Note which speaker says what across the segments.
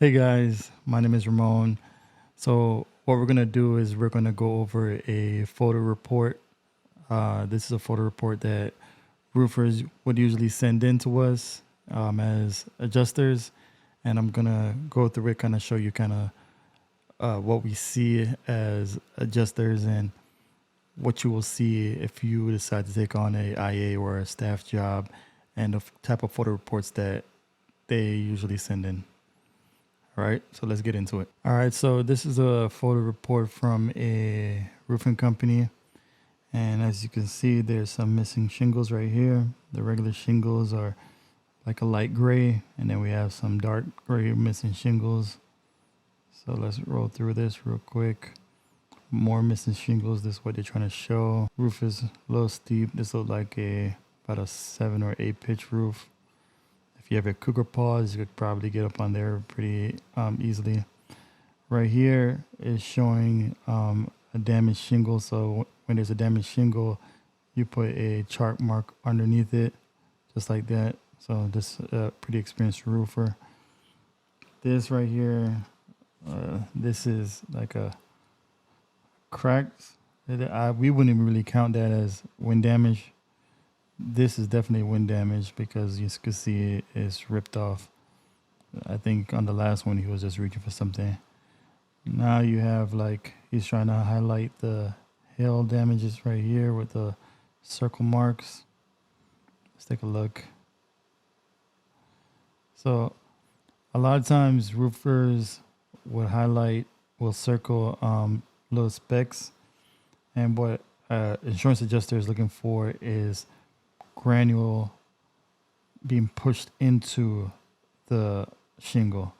Speaker 1: Hey guys, my name is Ramon. So what we're gonna do is we're gonna go over a photo report. This is a photo report that roofers would usually send in to us as adjusters, and I'm gonna go through it, kind of show you kind of what we see as adjusters and what you will see if you decide to take on a IA or a staff job, and the type of photo reports that they usually send in. All right, so let's get into it. All right, so this is a photo report from a roofing company. And as you can see, there's some missing shingles right here. The regular shingles are like a light gray, and then we have some dark gray missing shingles. So let's roll through this real quick. More missing shingles. This is what they're trying to show. Roof is a little steep. This looks like about a 7 or 8 pitch roof. If you have a cougar paws, you could probably get up on there pretty easily. Right here is showing a damaged shingle. So when there's a damaged shingle, you put a chart mark underneath it, just like that. So this pretty experienced roofer. This right here, this is like a cracks. We wouldn't even really count that as wind damage. This is definitely wind damage because you can see it's ripped off. I think on the last one he was just reaching for something. Now you have like he's trying to highlight the hail damages right here with the circle marks. Let's take a look. So a lot of times roofers will circle little specks, and what insurance adjuster is looking for is granule being pushed into the shingle.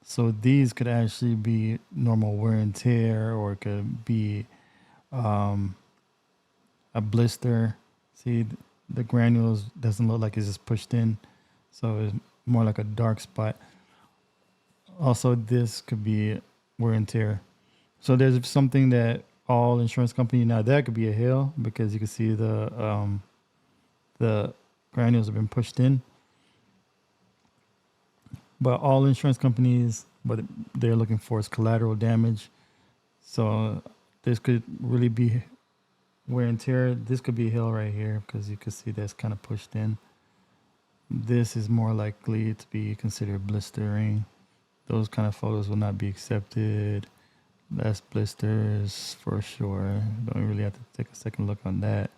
Speaker 1: So these could actually be normal wear and tear, or it could be a blister. See, the granules doesn't look like it's just pushed in, so it's more like a dark spot. Also, this could be wear and tear. So there's something that all insurance companies, now that could be a hail because you can see the granules have been pushed in. But all insurance companies, what they're looking for is collateral damage. So this could really be wear and tear. This could be hail right here because you can see that's kind of pushed in. This is more likely to be considered blistering. Those kind of photos will not be accepted. That's blisters for sure. Don't really have to take a second look on that.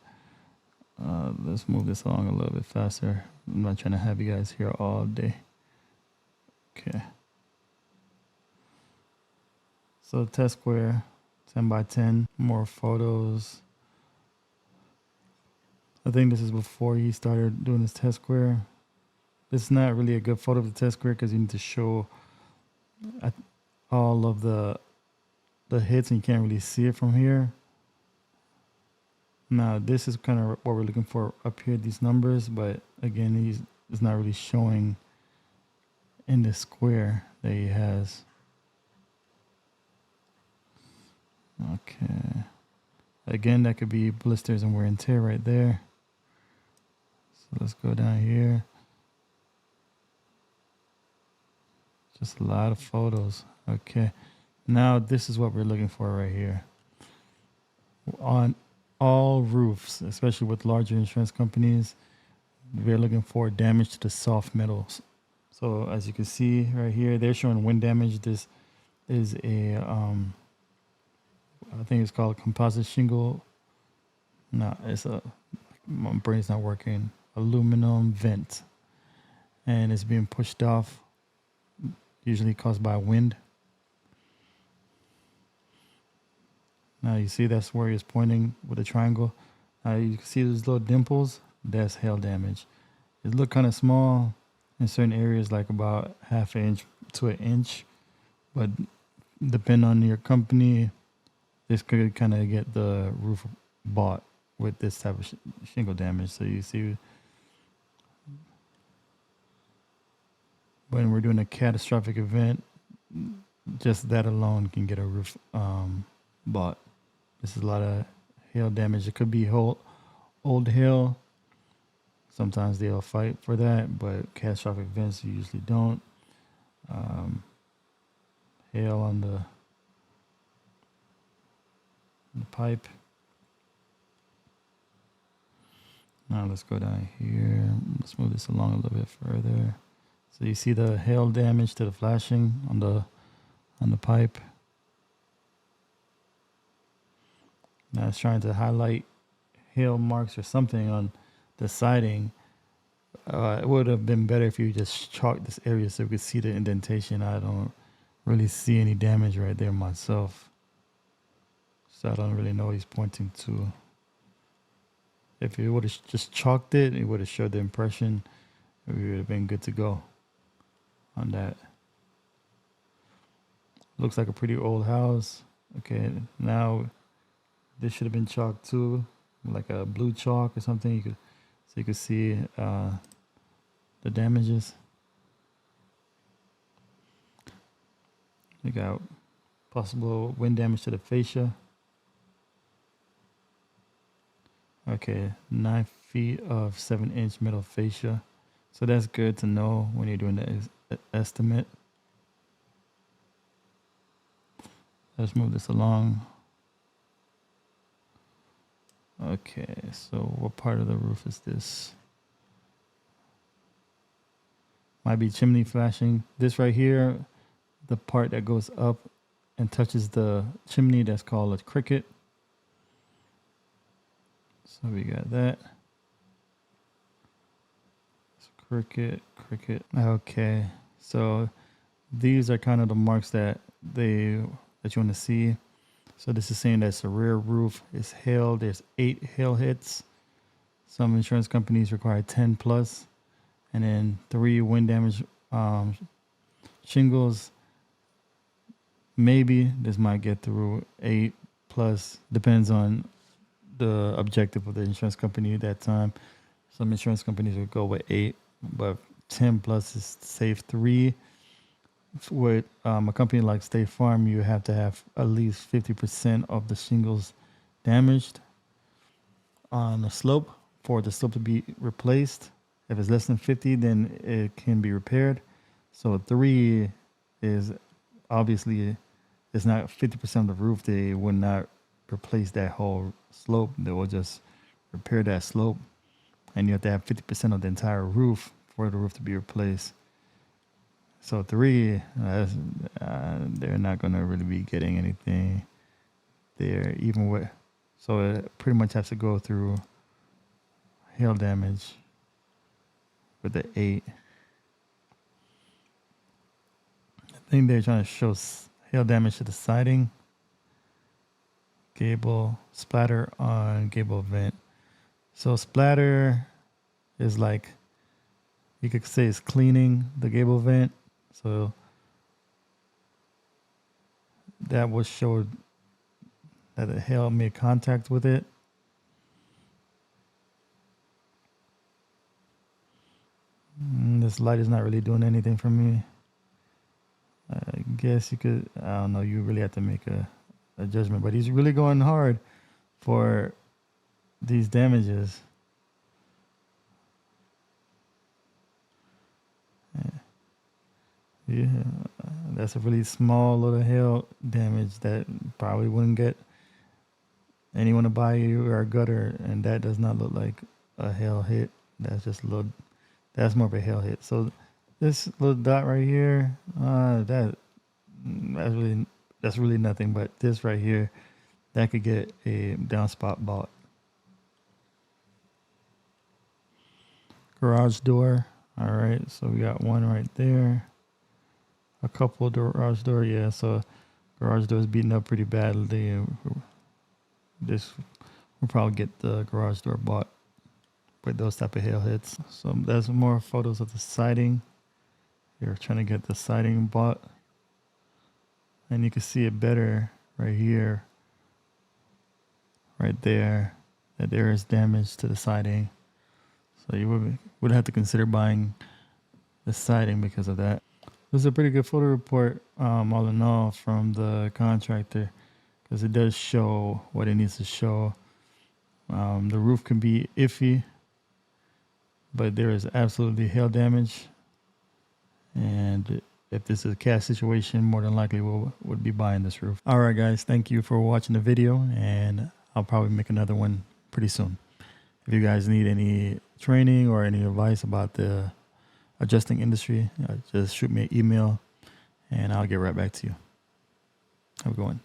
Speaker 1: Let's move this along a little bit faster. I'm not trying to have you guys here all day. Okay. So test square, 10 by 10, more photos. I think this is before he started doing his test square. This is not really a good photo of the test square because you need to show all of the hits and you can't really see it from here. Now this is kind of what we're looking for up here, these numbers, but again, it's not really showing in the square that he has. Okay. Again, that could be blisters and wear and tear right there. So let's go down here. Just a lot of photos. Okay. Now this is what we're looking for right here. On all roofs, especially with larger insurance companies, we're looking for damage to the soft metals. So as you can see right here, they're showing wind damage. This is a, I think it's called composite shingle. No, my brain's not working. Aluminum vent. And it's being pushed off, usually caused by wind. Now you see that's where he's pointing with the triangle. Now you can see those little dimples. That's hail damage. It look kind of small in certain areas, like about half an inch to an inch. But depending on your company, this could kind of get the roof bought with this type of shingle damage. So you see, when we're doing a catastrophic event, just that alone can get a roof bought. This is a lot of hail damage. It could be old hail. Sometimes they'll fight for that, but catastrophic events usually don't. hail on the pipe. Now let's go down here. Let's move this along a little bit further. So you see the hail damage to the flashing on the pipe. Now it's trying to highlight hail marks or something on the siding. It would have been better if you just chalked this area so we could see the indentation. I don't really see any damage right there myself, so I don't really know what he's pointing to. If you would have just chalked it, it would have showed the impression. We would have been good to go on that. Looks like a pretty old house. Okay, now this should have been chalked too, like a blue chalk or something. You could see the damages. You got possible wind damage to the fascia. Okay, 9 feet of 7-inch metal fascia. So that's good to know when you're doing the estimate. Let's move this along. Okay, so what part of the roof is this? Might be chimney flashing. This right here, the part that goes up and touches the chimney, that's called a cricket. So we got that. Cricket. Okay, so these are kind of the marks that you want to see. So this is saying that's a rear roof. It's hail. There's 8 hail hits. Some insurance companies require 10 plus, and then 3 wind damage shingles. Maybe this might get through 8 plus. Depends on the objective of the insurance company at that time. Some insurance companies would go with 8, but 10 plus is safe. 3 with a company like State Farm, you have to have at least 50% of the shingles damaged on the slope for the slope to be replaced. If it's less than 50, then it can be repaired. So 3 is obviously, it's not 50% of the roof. They would not replace that whole slope. They will just repair that slope, and you have to have 50% of the entire roof for the roof to be replaced. So 3, they're not going to really be getting anything there, even with. So it pretty much has to go through hail damage with the 8. I think they're trying to show hail damage to the siding, gable, splatter on gable vent. So splatter is like, you could say it's cleaning the gable vent. So that was showed that the hail made contact with it. This light is not really doing anything for me. I guess you could, I don't know, you really have to make a judgment, but he's really going hard for these damages. Yeah, that's a really small little hail damage that probably wouldn't get anyone to buy you or a gutter, and that does not look like a hail hit. That's just a little, that's more of a hail hit. So this little dot right here, that's really nothing. But this right here, that could get a downspout bought. Garage door. All right, so we got one right there. A couple garage door, yeah. So garage door is beaten up pretty badly. This will probably get the garage door bought with those type of hail hits. So there's more photos of the siding. You're trying to get the siding bought, and you can see it better right here, right there, that there is damage to the siding. So you would have to consider buying the siding because of that. This is a pretty good photo report, all in all, from the contractor, because it does show what it needs to show. The roof can be iffy, but there is absolutely hail damage, and if this is a cash situation, more than likely would be buying this roof. All right, guys, thank you for watching the video, and I'll probably make another one pretty soon. If you guys need any training or any advice about the adjusting industry, just shoot me an email and I'll get right back to you. Have a good one.